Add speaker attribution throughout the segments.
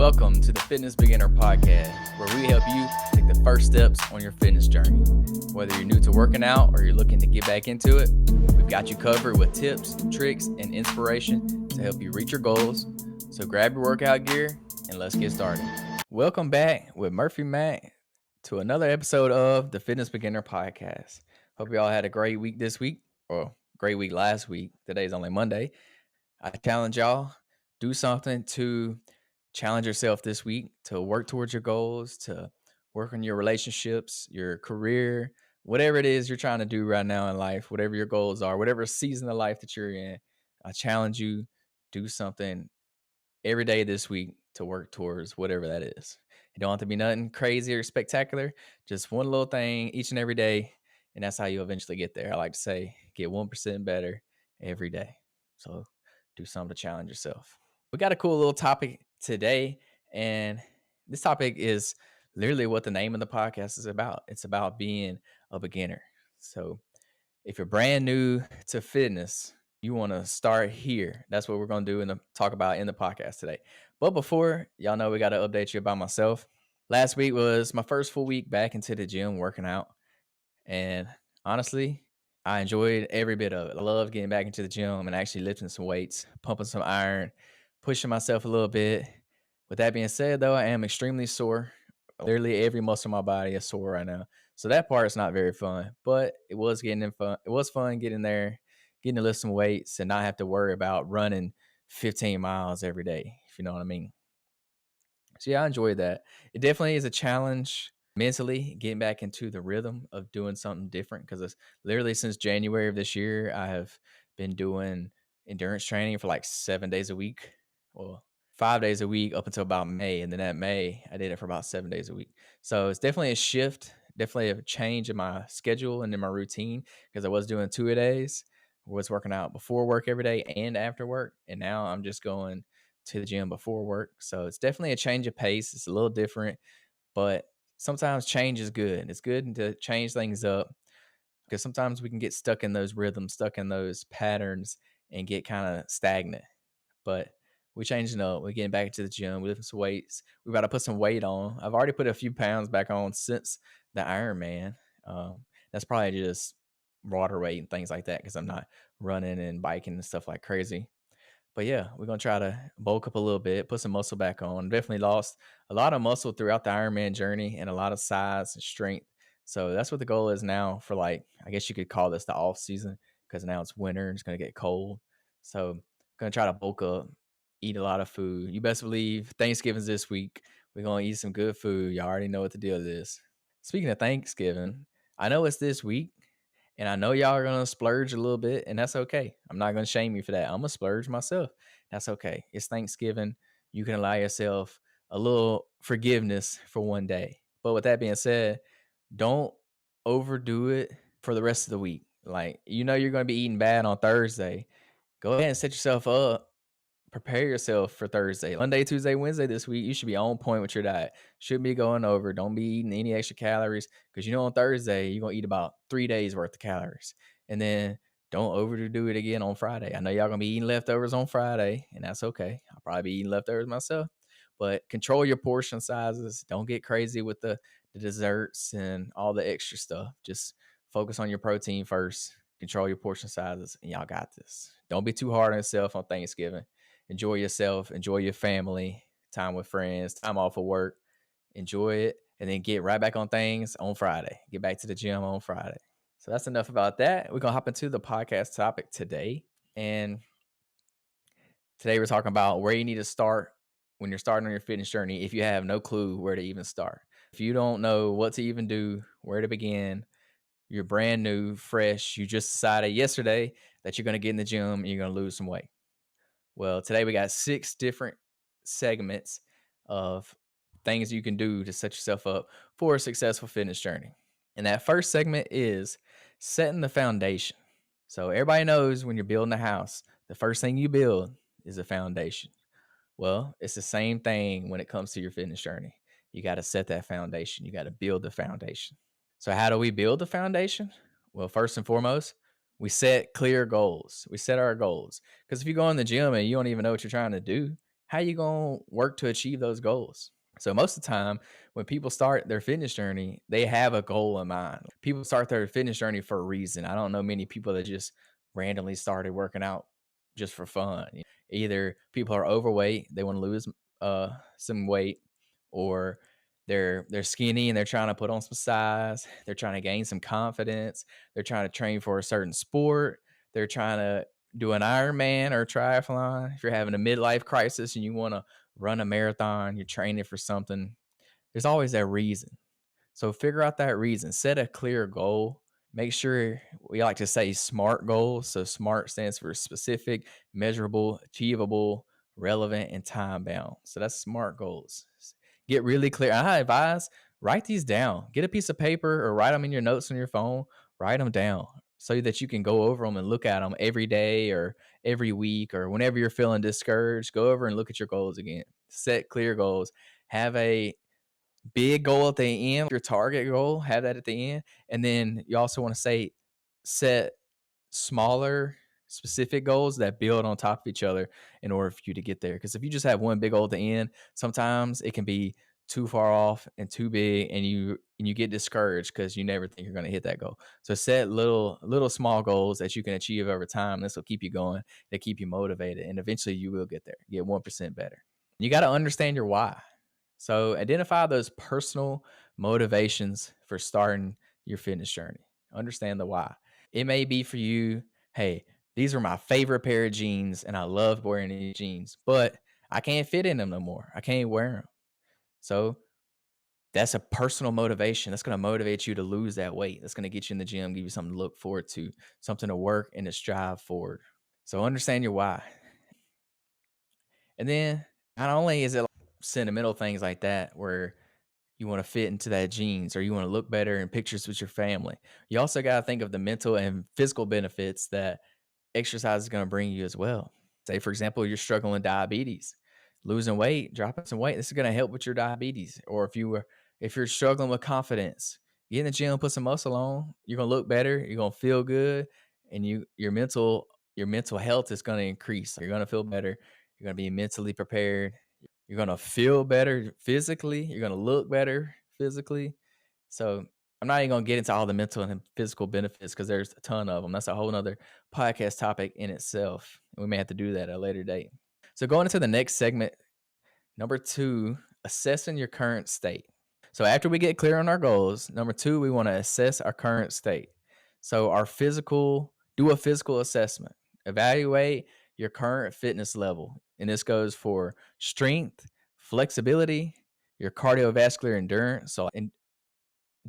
Speaker 1: Welcome to the Fitness Beginner Podcast, where we help you take the first steps on your fitness journey. Whether you're new to working out or you're looking to get back into it, we've got you covered with tips, tricks, and inspiration to help you reach your goals. So grab your workout gear and let's get started. Welcome back with Murphy Mac to another episode of the Fitness Beginner Podcast. Hope you all had a great week this week, or great week last week. Today's only Monday. I challenge y'all, do something to challenge yourself this week to work towards your goals, to work on your relationships, your career, whatever it is you're trying to do right now in life, whatever your goals are, whatever season of life that you're in. I challenge you, do something every day this week to work towards whatever that is. It don't have to be nothing crazy or spectacular, just one little thing each and every day. And that's how you eventually get there. I like to say, get 1% better every day. So do something to challenge yourself. We got a cool little topic today, and this topic is literally what the name of the podcast is about. It's about being a beginner. So if you're brand new to fitness, you want to start here. That's what we're going to do and talk about in the podcast today. But before, y'all know we got to update you about myself. Last week was my first full week back into the gym working out. And honestly, I enjoyed every bit of it. I love getting back into the gym and actually lifting some weights, pumping some iron, pushing myself a little bit. With that being said, though, I am extremely sore. Literally every muscle in my body is sore right now. So that part is not very fun, but it was fun. It was fun getting there, getting to lift some weights and not have to worry about running 15 miles every day, if you know what I mean. So yeah, I enjoyed that. It definitely is a challenge mentally getting back into the rhythm of doing something different because it's literally since January of this year, I have been doing endurance training for like 7 days a week. Well, 5 days a week up until about May. And then at May, I did it for about 7 days a week. So it's definitely a shift, definitely a change in my schedule and in my routine because I was doing 2 a days. I was working out before work every day and after work. And now I'm just going to the gym before work. So it's definitely a change of pace. It's a little different, but sometimes change is good. It's good to change things up because sometimes we can get stuck in those rhythms, stuck in those patterns and get kind of stagnant. But we changing up. We're getting back to the gym. We lift some weights. We got to put some weight on. I've already put a few pounds back on since the Ironman. That's probably just water weight and things like that because I'm not running and biking and stuff like crazy. But yeah, we're gonna try to bulk up a little bit, put some muscle back on. Definitely lost a lot of muscle throughout the Ironman journey and a lot of size and strength. So that's what the goal is now for, like, I guess you could call this the off season because now it's winter and it's gonna get cold. So gonna try to bulk up, eat a lot of food. You best believe Thanksgiving's this week. We're gonna eat some good food. Y'all already know what the deal is. Speaking of Thanksgiving, I know it's this week, and I know y'all are gonna splurge a little bit, and that's okay. I'm not gonna shame you for that. I'm gonna splurge myself. That's okay. It's Thanksgiving. You can allow yourself a little forgiveness for one day. But with that being said, don't overdo it for the rest of the week. Like, you know you're gonna be eating bad on Thursday. Go ahead and set yourself up, prepare yourself for Thursday. Monday, Tuesday, Wednesday this week, you should be on point with your diet. Shouldn't be going over. Don't be eating any extra calories because you know on Thursday, you're going to eat about 3 days worth of calories. And then don't overdo it again on Friday. I know y'all going to be eating leftovers on Friday, and that's okay. I'll probably be eating leftovers myself. But control your portion sizes. Don't get crazy with the desserts and all the extra stuff. Just focus on your protein first. Control your portion sizes, and y'all got this. Don't be too hard on yourself on Thanksgiving. Enjoy yourself, enjoy your family, time with friends, time off of work, enjoy it, and then get right back on things on Friday. Get back to the gym on Friday. So that's enough about that. We're going to hop into the podcast topic today. And today we're talking about where you need to start when you're starting on your fitness journey if you have no clue where to even start. If you don't know what to even do, where to begin, you're brand new, fresh, you just decided yesterday that you're going to get in the gym and you're going to lose some weight. Well, today we got 6 different segments of things you can do to set yourself up for a successful fitness journey. And that first segment is setting the foundation. So everybody knows when you're building a house, the first thing you build is a foundation. Well, it's the same thing when it comes to your fitness journey. You got to set that foundation. You got to build the foundation. So how do we build the foundation? Well, first and foremost, we set clear goals. We set our goals. Because if you go in the gym and you don't even know what you're trying to do, how you going to work to achieve those goals? So most of the time when people start their fitness journey, they have a goal in mind. People start their fitness journey for a reason. I don't know many people that just randomly started working out just for fun. Either people are overweight, they want to lose some weight, or they're skinny and they're trying to put on some size. They're trying to gain some confidence. They're trying to train for a certain sport. They're trying to do an Ironman or a triathlon. If you're having a midlife crisis and you want to run a marathon, you're training for something, there's always that reason. So figure out that reason, set a clear goal. Make sure, we like to say SMART goals. So SMART stands for specific, measurable, achievable, relevant, and time bound. So that's SMART goals. Get really clear. I advise, write these down. Get a piece of paper or write them in your notes on your phone. Write them down so that you can go over them and look at them every day or every week, or whenever you're feeling discouraged, go over and look at your goals again. Set clear goals. Have a big goal at the end, your target goal, have that at the end. And then you also want to set smaller specific goals that build on top of each other in order for you to get there. Because if you just have one big goal at the end, sometimes it can be too far off and too big, and you get discouraged because you never think you're going to hit that goal. So set little small goals that you can achieve over time. This will keep you going, to keep you motivated, and eventually you will get there, get 1% better. You got to understand your why. So identify those personal motivations for starting your fitness journey. Understand the why. It may be for you, hey, these are my favorite pair of jeans and I love wearing these jeans, but I can't fit in them no more. I can't wear them. So that's a personal motivation. That's going to motivate you to lose that weight. That's going to get you in the gym, give you something to look forward to, something to work and to strive forward. So understand your why. And then not only is it sentimental things like that where you want to fit into that jeans or you want to look better in pictures with your family, you also got to think of the mental and physical benefits that exercise is going to bring you as well. Say, for example, you're struggling with diabetes, losing weight, dropping some weight. This is going to help with your diabetes. Or if you're struggling with confidence, get in the gym, put some muscle on. You're going to look better. You're going to feel good, and your mental health is going to increase. You're going to feel better. You're going to be mentally prepared. You're going to feel better physically. You're going to look better physically. So I'm not even going to get into all the mental and physical benefits because there's a ton of them. That's a whole nother podcast topic in itself. We may have to do that at a later date. So going into the next segment, number 2, assessing your current state. So after we get clear on our goals, number 2, we want to assess our current state. So do a physical assessment. Evaluate your current fitness level. And this goes for strength, flexibility, your cardiovascular endurance. So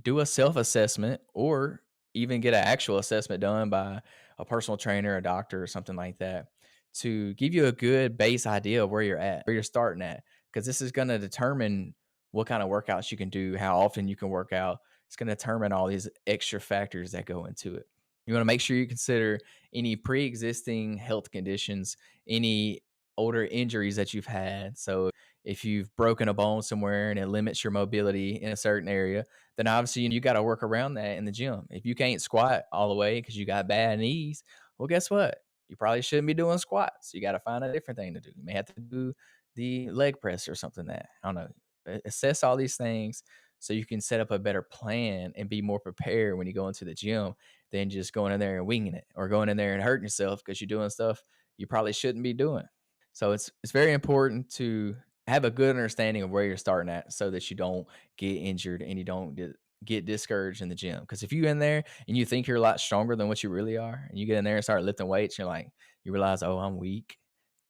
Speaker 1: do a self-assessment or even get an actual assessment done by a personal trainer, a doctor, or something like that to give you a good base idea of where you're at, where you're starting at. Because this is going to determine what kind of workouts you can do, how often you can work out. It's going to determine all these extra factors that go into it. You want to make sure you consider any pre-existing health conditions, any older injuries that you've had. So if you've broken a bone somewhere and it limits your mobility in a certain area, then obviously you got to work around that in the gym. If you can't squat all the way because you got bad knees, well, guess what? You probably shouldn't be doing squats. You got to find a different thing to do. You may have to do the leg press or something that, I don't know. Assess all these things so you can set up a better plan and be more prepared when you go into the gym than just going in there and winging it or going in there and hurting yourself because you're doing stuff you probably shouldn't be doing. So it's very important to have a good understanding of where you're starting at so that you don't get injured and you don't get discouraged in the gym. Because if you're in there and you think you're a lot stronger than what you really are, and you get in there and start lifting weights, you realize, oh, I'm weak.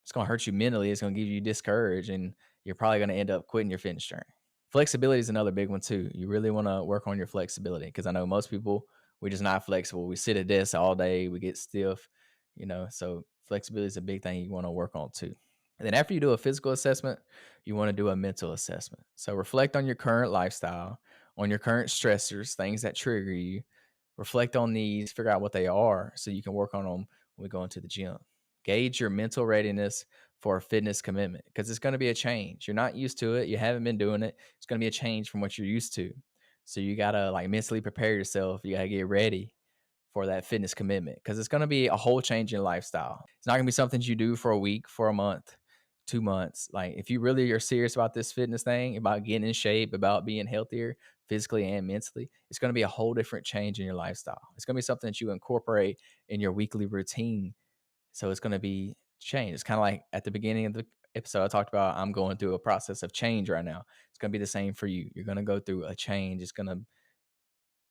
Speaker 1: It's going to hurt you mentally. It's going to give you discouraged, and you're probably going to end up quitting your fitness journey. Flexibility is another big one too. You really want to work on your flexibility because I know most people, we're just not flexible. We sit at desk all day. We get stiff, so flexibility is a big thing you want to work on too. And then after you do a physical assessment, you want to do a mental assessment. So reflect on your current lifestyle, on your current stressors, things that trigger you. Reflect on these, figure out what they are so you can work on them when we go into the gym. Gauge your mental readiness for a fitness commitment because it's going to be a change. You're not used to it. You haven't been doing it. It's going to be a change from what you're used to. So you got to mentally prepare yourself. You got to get ready for that fitness commitment because it's going to be a whole change in lifestyle. It's not going to be something you do for a week, for a month, 2 months, like if you really are serious about this fitness thing, about getting in shape, about being healthier physically and mentally, it's going to be a whole different change in your lifestyle. It's going to be something that you incorporate in your weekly routine. So it's going to be change. It's kind of like at the beginning of the episode, I talked about I'm going through a process of change right now. It's going to be the same for you. You're going to go through a change. It's going to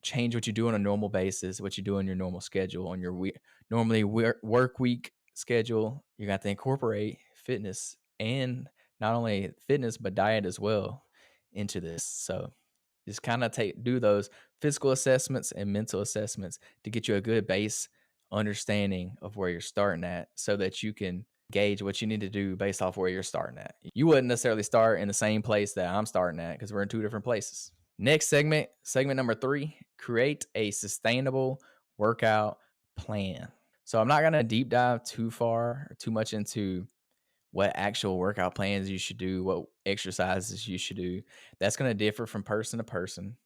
Speaker 1: change what you do on a normal basis, what you do on your normal schedule, on your normally work week schedule. You got to incorporate fitness, and not only fitness but diet as well into this. So just kind of do those physical assessments and mental assessments to get you a good base understanding of where you're starting at, so that you can gauge what you need to do based off where you're starting at. You wouldn't necessarily start in the same place that I'm starting at, because we're in two different places. Next segment number 3, create a sustainable workout plan. So I'm not going to deep dive too far or too much into what actual workout plans you should do, what exercises you should do. That's going to differ from person to person.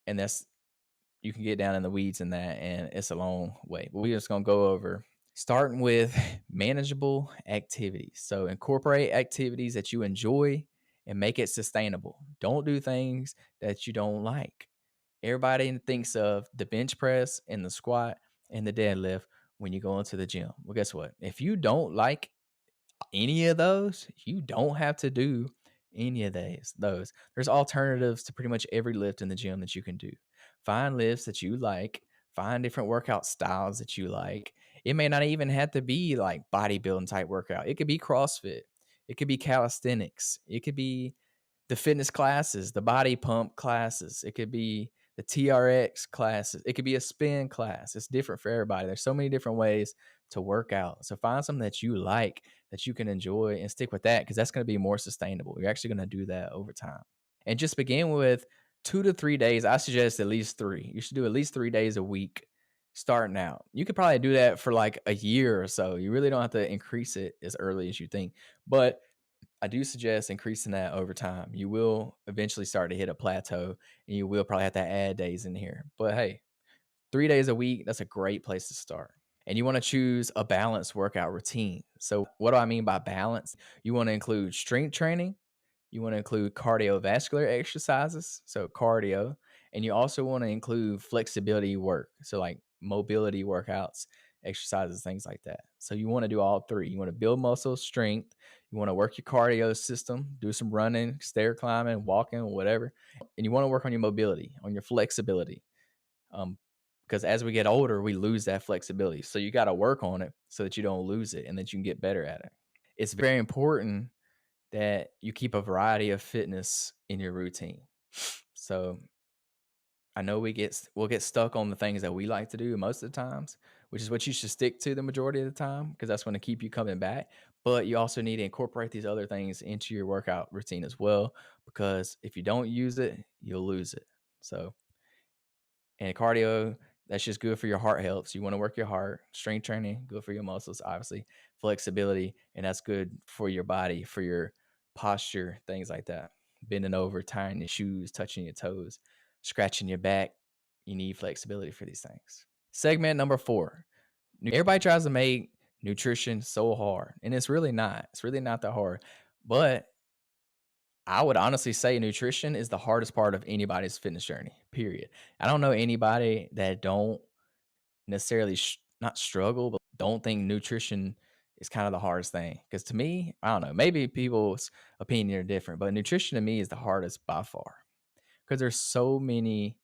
Speaker 1: And you can get down in the weeds in that, and it's a long way. But we're just going to go over starting with manageable activities. So incorporate activities that you enjoy and make it sustainable. Don't do things that you don't like. Everybody thinks of the bench press and the squat and the deadlift when you go into the gym. Well, guess what? If you don't like any of those, you don't have to do any of those. There's alternatives to pretty much every lift in the gym that you can do. Find lifts that you like, find different workout styles that you like. It may not even have to be like bodybuilding type workout. It could be CrossFit. It could be calisthenics. It could be the fitness classes, the body pump classes. It could be the TRX classes. It could be a spin class. It's different for everybody. There's so many different ways to work out. So find something that you like, that you can enjoy, and stick with that, because that's going to be more sustainable. You're actually going to do that over time. And just begin with 2 to 3 days. I suggest at least 3. You should do at least 3 days a week starting out. You could probably do that for like a year or so. You really don't have to increase it as early as you think. But I do suggest increasing that over time. You will eventually start to hit a plateau, and you will probably have to add days in here. But hey, 3 days a week, that's a great place to start. And you want to choose a balanced workout routine. So, what do I mean by balance? You want to include strength training, you want to include cardiovascular exercises, so cardio, and you also want to include flexibility work, so like mobility workouts, exercises, things like that. So you want to do all 3. You want to build muscle strength, you want to work your cardio system, do some running, stair climbing, walking, whatever, and you want to work on your mobility, on your flexibility. Um, because as we get older, we lose that flexibility. So you got to work on it so that you don't lose it and that you can get better at it. It's very important that you keep a variety of fitness in your routine. So I know we'll get stuck on the things that we like to do most of the times, which is what you should stick to the majority of the time, because that's going to keep you coming back. But you also need to incorporate these other things into your workout routine as well, because if you don't use it, you'll lose it. So, and cardio, that's just good for your heart health. So you want to work your heart. Strength training, good for your muscles, obviously. Flexibility, and that's good for your body, for your posture, things like that. Bending over, tying your shoes, touching your toes, scratching your back. You need flexibility for these things. Segment number 4. Everybody tries to make nutrition so hard, and it's really not. It's really not that hard. But I would honestly say nutrition is the hardest part of anybody's fitness journey, period. I don't know anybody that don't necessarily not struggle, but don't think nutrition is kind of the hardest thing. Because to me, I don't know, maybe people's opinion are different, but nutrition to me is the hardest by far, because there's so many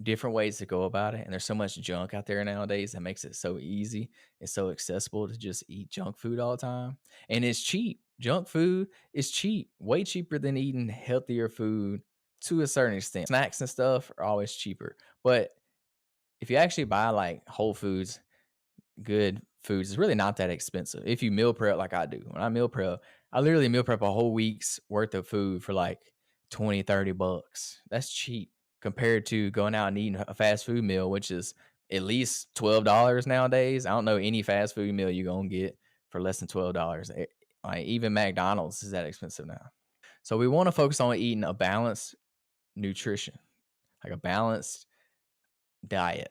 Speaker 1: different ways to go about it, and there's so much junk out there nowadays that makes it so easy and so accessible to just eat junk food all the time, and it's cheap. Junk food is cheap, way cheaper than eating healthier food to a certain extent. Snacks and stuff are always cheaper, but if you actually buy like Whole Foods, good foods, it's really not that expensive if you meal prep like I do. When I meal prep, I literally meal prep a whole week's worth of food for like 20-30 bucks. That's cheap compared to going out and eating a fast food meal, which is at least $12 nowadays. I don't know any fast food meal you're gonna get for less than $12. Like even McDonald's is that expensive now. So we want to focus on eating a balanced nutrition, like a balanced diet.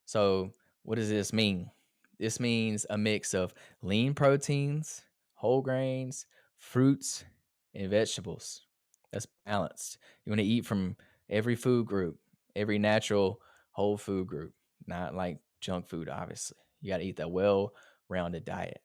Speaker 1: So what does this mean? This means a mix of lean proteins, whole grains, fruits, and vegetables. That's balanced. You want to eat from every food group, every natural whole food group, not like junk food, obviously. You got to eat that well rounded diet.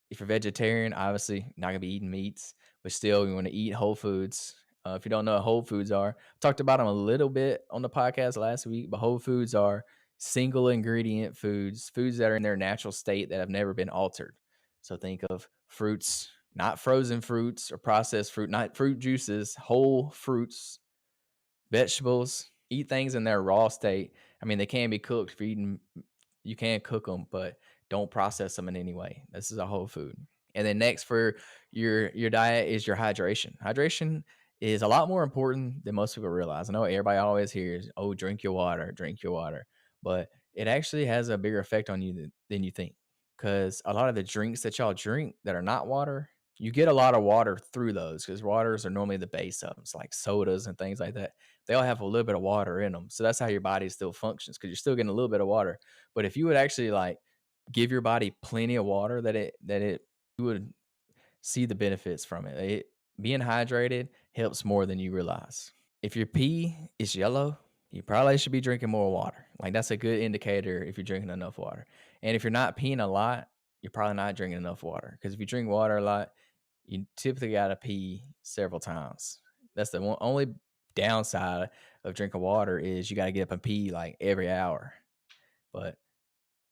Speaker 1: If you're vegetarian, obviously not gonna be eating meats, but still you want to eat whole foods. If you don't know what whole foods are, I talked about them a little bit on the podcast last week, but whole foods are single ingredient foods, foods that are in their natural state that have never been altered. So think of fruits, not frozen fruits or processed fruit, not fruit juices, whole fruits, vegetables, eat things in their raw state. I mean, they can be cooked. If you're eating, you can cook them, but don't process them in any way. This is a whole food. And then next for your diet is your hydration. Hydration is a lot more important than most people realize. I know everybody always hears, "Oh, drink your water," but it actually has a bigger effect on you than you think. Because a lot of the drinks that y'all drink that are not water, you get a lot of water through those because waters are normally the base of them. It's like sodas and things like that. They all have a little bit of water in them. So that's how your body still functions because you're still getting a little bit of water. But if you would actually like give your body plenty of water, that it you would see the benefits from it. Being hydrated helps more than you realize. If your pee is yellow, you probably should be drinking more water. Like that's a good indicator if you're drinking enough water. And if you're not peeing a lot, you're probably not drinking enough water. Because if you drink water a lot, you typically gotta pee several times. That's the only downside of drinking water is you gotta get up and pee like every hour. But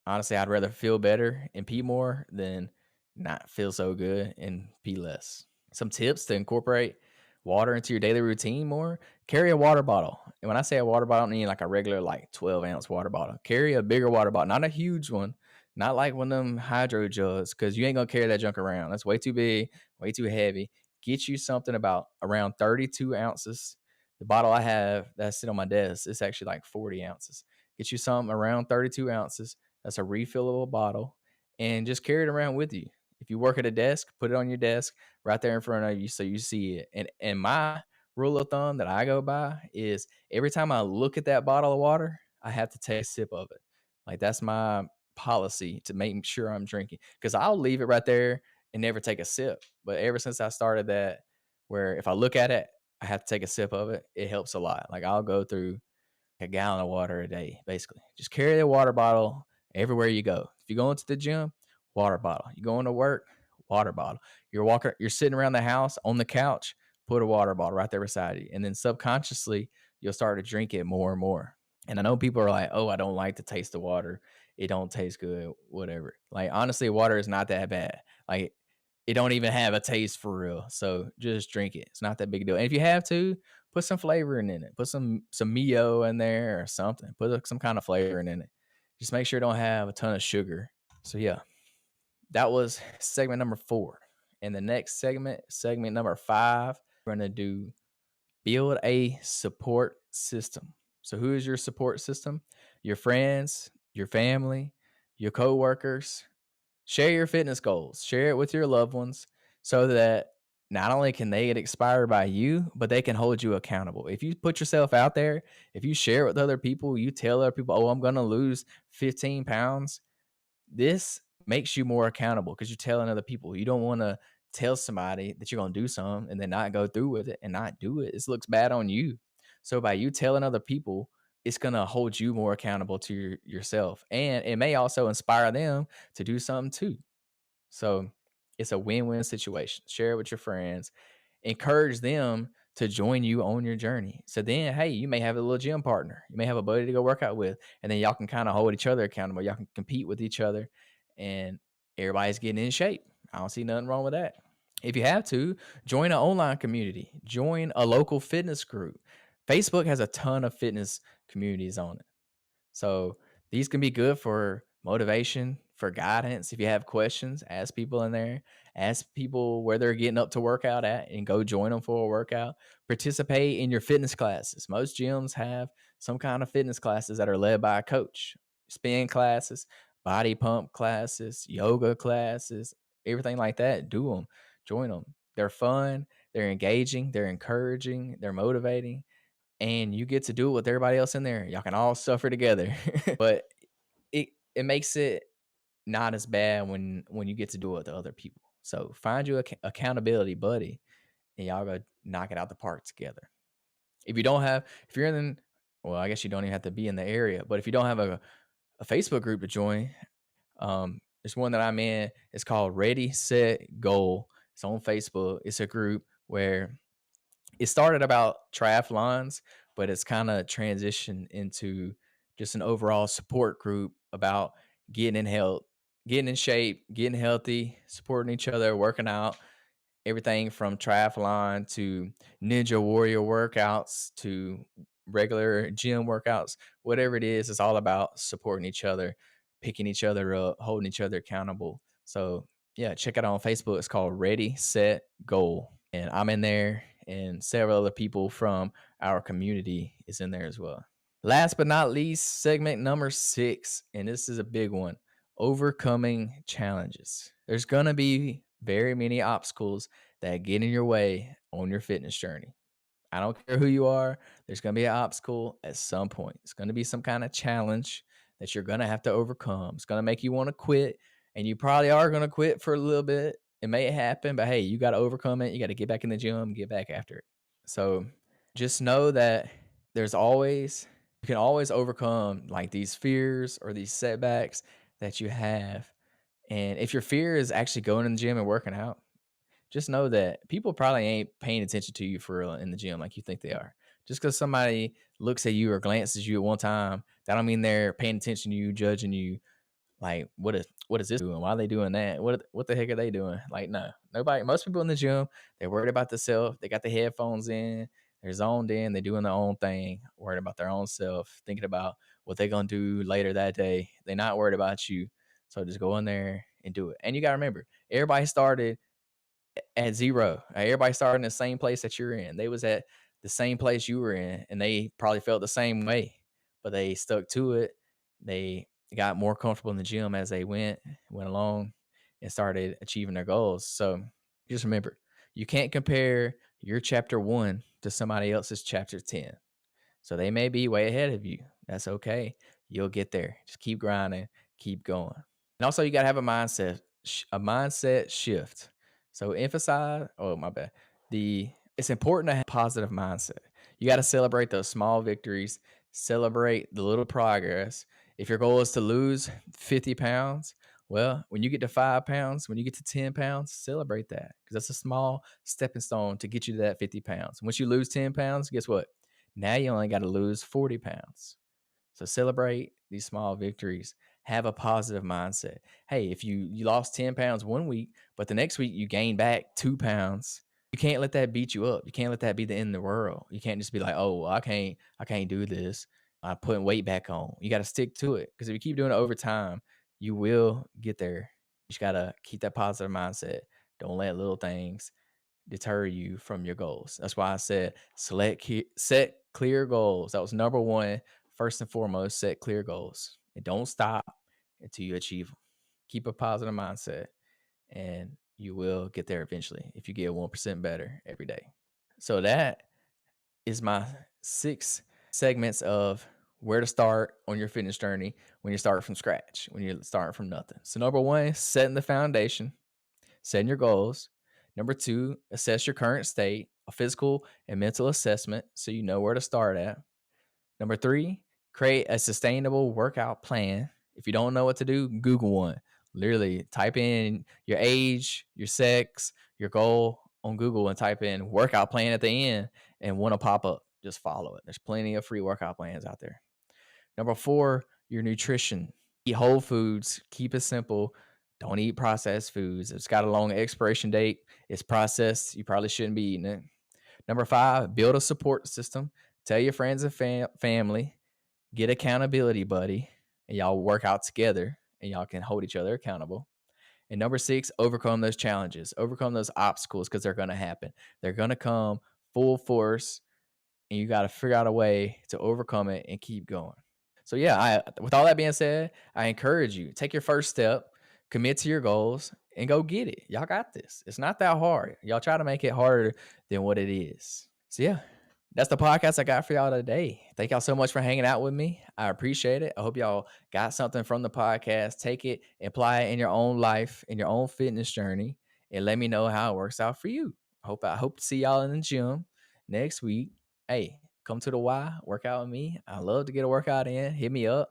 Speaker 1: honestly, I'd rather feel better and pee more than not feel so good and pee less. Some tips to incorporate water into your daily routine more: carry a water bottle. And when I say a water bottle, I don't mean like a regular like 12-ounce water bottle. Carry a bigger water bottle, not a huge one, not like one of them hydro jugs, because you ain't gonna carry that junk around. That's way too big, way too heavy. Get you something about around 32 ounces. The bottle I have that's sitting on my desk, it's actually like 40 ounces. Get you something around 32 ounces. That's a refillable bottle, and just carry it around with you. If you work at a desk, put it on your desk right there in front of you so you see it. And my rule of thumb that I go by is every time I look at that bottle of water, I have to take a sip of it. Like that's my policy to make sure I'm drinking, because I'll leave it right there and never take a sip. But ever since I started that, where if I look at it, I have to take a sip of it, it helps a lot. Like I'll go through a gallon of water a day, basically. Just carry a water bottle everywhere you go. If you go into the gym, water bottle. You going to work, water bottle. You're sitting around the house on the couch, put a water bottle right there beside you. And then subconsciously, you'll start to drink it more and more. And I know people are like, "Oh, I don't like the taste of water. It don't taste good, whatever." Like honestly, water is not that bad. Like it don't even have a taste for real. So just drink it. It's not that big a deal. And if you have to, put some flavoring in it. Put some Mio in there or something. Put some kind of flavoring in it. Just make sure it don't have a ton of sugar. So yeah, that was segment number 4. And the next segment number 5, we're gonna do build a support system. So who is your support system? Your friends, your family, your coworkers. Share your fitness goals. Share it with your loved ones so that not only can they get inspired by you, but they can hold you accountable. If you put yourself out there, if you share it with other people, you tell other people, "Oh, I'm going to lose 15 pounds." This makes you more accountable because you're telling other people. You don't want to tell somebody that you're going to do something and then not go through with it and not do it. This looks bad on you. So by you telling other people, it's going to hold you more accountable to yourself. And it may also inspire them to do something too. So it's a win-win situation. Share it with your friends. Encourage them to join you on your journey. So then, hey, you may have a little gym partner. You may have a buddy to go work out with. And then y'all can kind of hold each other accountable. Y'all can compete with each other. And everybody's getting in shape. I don't see nothing wrong with that. If you have to, join an online community. Join a local fitness group. Facebook has a ton of fitness communities on it. So these can be good for motivation, for guidance. If you have questions, ask people in there. Ask people where they're getting up to work out at and go join them for a workout. Participate in your fitness classes. Most gyms have some kind of fitness classes that are led by a coach. Spin classes, body pump classes, yoga classes, everything like that. Do them. Join them. They're fun. They're engaging. They're encouraging. They're motivating, and you get to do it with everybody else in there. Y'all can all suffer together. But it makes it not as bad when you get to do it with other people. So find you a accountability buddy, and y'all go knock it out the park together. If you're in, well, I guess you don't even have to be in the area, but if you don't have a Facebook group to join, there's one that I'm in. It's called Ready, Set, Goal. It's on Facebook. It's a group where it started about triathlons, but it's kind of transitioned into just an overall support group about getting in health, getting in shape, getting healthy, supporting each other, working out, everything from triathlon to ninja warrior workouts to regular gym workouts, whatever it is, it's all about supporting each other, picking each other up, holding each other accountable. So yeah, check it out on Facebook. It's called Ready, Set, Goal. And I'm in there, and several other people from our community is in there as well. Last but not least, segment number 6, and this is a big one: overcoming challenges. There's going to be very many obstacles that get in your way on your fitness journey. I don't care who you are, there's going to be an obstacle at some point. It's going to be some kind of challenge that you're going to have to overcome. It's going to make you want to quit, and you probably are going to quit for a little bit. It may happen, but hey, you got to overcome it. You got to get back in the gym, get back after it. So just know that you can always overcome like these fears or these setbacks that you have. And if your fear is actually going in the gym and working out, just know that people probably ain't paying attention to you for real in the gym like you think they are. Just because somebody looks at you or glances you at one time, that don't mean they're paying attention to you, judging you. Like, what is this doing? Why are they doing that? What the heck are they doing? Like, no, nobody. Most people in the gym, they're worried about themselves. They got the headphones in, they're zoned in, they're doing their own thing, worried about their own self, thinking about what they're gonna do later that day. They're not worried about you. So just go in there and do it. And you gotta remember, everybody started at zero. Everybody started in the same place that you're in. They was at the same place you were in, and they probably felt the same way, but they stuck to it. They got more comfortable in the gym as they went along, and started achieving their goals. So just remember, you can't compare your chapter 1 to somebody else's chapter 10. So they may be way ahead of you. That's okay. You'll get there. Just keep grinding, keep going. And also, you got to have a mindset shift. So emphasize, oh, my bad. It's important to have a positive mindset. You got to celebrate those small victories, celebrate the little progress. If your goal is to lose 50 pounds, well, when you get to 5 pounds, when you get to 10 pounds, celebrate that, because that's a small stepping stone to get you to that 50 pounds. Once you lose 10 pounds, guess what? Now you only got to lose 40 pounds. So celebrate these small victories. Have a positive mindset. Hey, if you lost 10 pounds one week, but the next week you gain back 2 pounds, you can't let that beat you up. You can't let that be the end of the world. You can't just be like, oh, well, I can't do this. I'm putting weight back on. You got to stick to it, because if you keep doing it over time, you will get there. You just got to keep that positive mindset. Don't let little things deter you from your goals. That's why I said set clear goals. That was number one. First and foremost, set clear goals and don't stop until you achieve them. Keep a positive mindset, and you will get there eventually if you get 1% better every day. So that is my 6 segments of where to start on your fitness journey when you start from scratch, when you're starting from nothing. So number 1, setting the foundation, setting your goals. Number 2, assess your current state, a physical and mental assessment so you know where to start at. Number 3, create a sustainable workout plan. If you don't know what to do, Google one. Literally type in your age, your sex, your goal on Google, and type in workout plan at the end, and one will pop up. Just follow it. There's plenty of free workout plans out there. Number 4, your nutrition. Eat whole foods. Keep it simple. Don't eat processed foods. It's got a long expiration date. It's processed. You probably shouldn't be eating it. Number 5, build a support system. Tell your friends and family. Get accountability buddy, and y'all work out together, and y'all can hold each other accountable. And number 6, overcome those challenges. Overcome those obstacles, because they're going to happen. They're going to come full force, and you got to figure out a way to overcome it and keep going. So yeah, with all that being said, I encourage you, take your first step, commit to your goals, and go get it. Y'all got this. It's not that hard. Y'all try to make it harder than what it is. So yeah, That's the podcast I got for y'all today. Thank y'all so much for hanging out with me. I appreciate it. I hope y'all got something from the podcast. Take it, apply it in your own life, in your own fitness journey, and let me know how it works out for you. I hope to see y'all in the gym next week. Hey, come to the Y, work out with me. I love to get a workout in. Hit me up.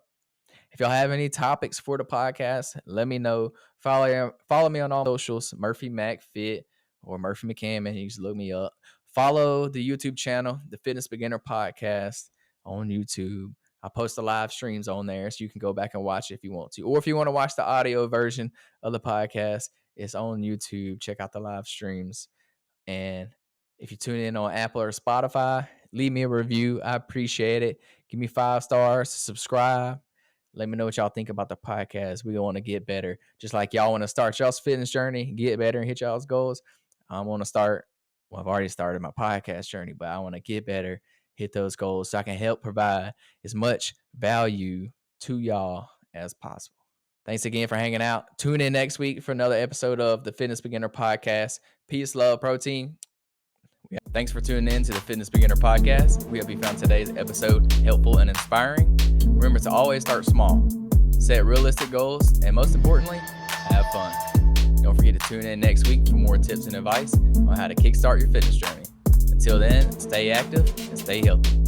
Speaker 1: If y'all have any topics for the podcast, let me know. Follow me on all socials, Murphy Mac Fit or Murphy McCammon. You just look me up. Follow the YouTube channel, the Fitness Beginner Podcast on YouTube. I post the live streams on there so you can go back and watch it if you want to. Or if you want to watch the audio version of the podcast, it's on YouTube. Check out the live streams. And if you tune in on Apple or Spotify, leave me a review. I appreciate it. Give me 5 stars, subscribe. Let me know what y'all think about the podcast. We want to get better. Just like y'all want to start y'all's fitness journey, get better and hit y'all's goals. I want to start. Well, I've already started my podcast journey, but I want to get better, hit those goals so I can help provide as much value to y'all as possible. Thanks again for hanging out. Tune in next week for another episode of the Fitness Beginner Podcast. Peace, love, protein. Thanks for tuning in to the Fitness Beginner Podcast. We hope you found today's episode helpful and inspiring. Remember to always start small, set realistic goals, and most importantly, have fun. Don't forget to tune in next week for more tips and advice on how to kickstart your fitness journey. Until then, stay active and stay healthy.